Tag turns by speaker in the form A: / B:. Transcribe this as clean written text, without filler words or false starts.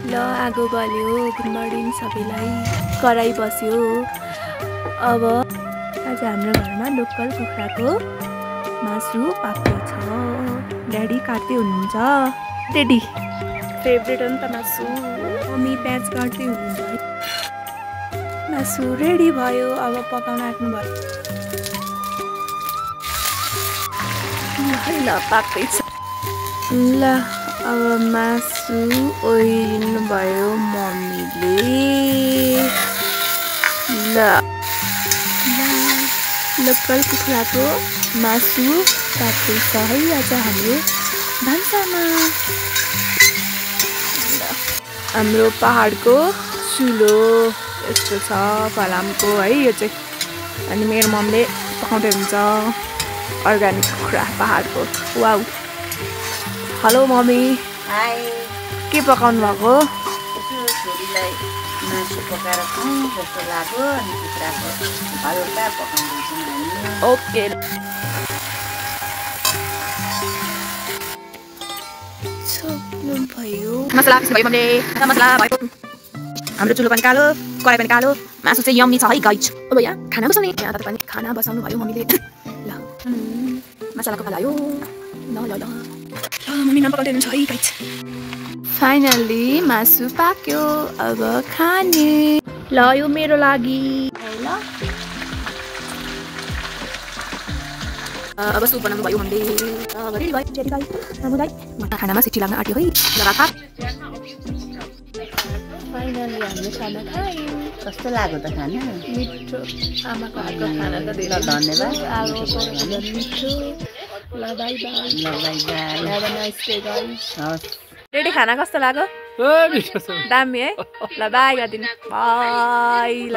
A: ल आगो बल्यो। Good morning सबैलाई। कराई बस्यो। अब आज हाम्रो घरमा लोकल कुखुराको मासु पाक्दै छ। ड्याडी काट्दै हुनुहुन्छ। ड्याडी फेभरेट हो नि त मासु। मम्मी प्याज काट्दै हुनुहुन्छ। मासु रेडी भयो। अब पकाउन आँट्नु भयो। ल पाक्दैछ। ल अब मासु ओरिनु भयो मम्मीले। ल लोकल कुखुराको मासु पाक्दैछ है आज हाम्रो भान्सामा। हाम्रो पहाडको चुलो यस्तो छ फलामको है यो चाहिँ। अनि मेरो मम्मीले पकाउँदै हुन्छ अर्ग्यानिक कुखुरा पहाडको। वाउ। Hello mummy.
B: हाई।
A: के पकाउनु भएको?
B: छोरीलाई मासु पकाएर खाउँ जस्तो लाग्यो अनि कुखुराको हल्का पकाउँदैछौँ हामी।
A: ओके। छोप्नु भयो। मसला पिस्नु भयो मम्मीले। मसला भयो। हाम्रो चुलो पनि कालो, कराई पनि कालो। मासु चाहिँ यम्मी छ है गाइज। अब यहाँ खाना बसाउने। यहाँ तपाईँ पनि खाना बसाउनु भयो मम्मीले। ल मसलाको हाल्यो। ल ल ल मम्मी नाम पकाउँदै हुनुहुन्छ है गाइज। फाइनली मासु पाक्यो। अब खाने। ल यो मेरो लागि। ल अब सुप बनाउनु भयो हामीले। अब रेडी भयो रेडी भयो हामीलाई। खानामा सिटी लाग्न आँट्यो है। लगातार फाइनली हामीले खाना खायौँ।
B: कस्तो लाग्यो त खाना?
A: मिठो। आमाको हातको खाना त धेरै
B: धन्यवाद।
A: मिठो। ल बाई बाई।
B: ल by by.
A: Have a nice day guys.
B: हस्।
A: रेडी खाना कस्तो लाग्यो? दामी है। ल बाई गरिदिनु। बाई। ल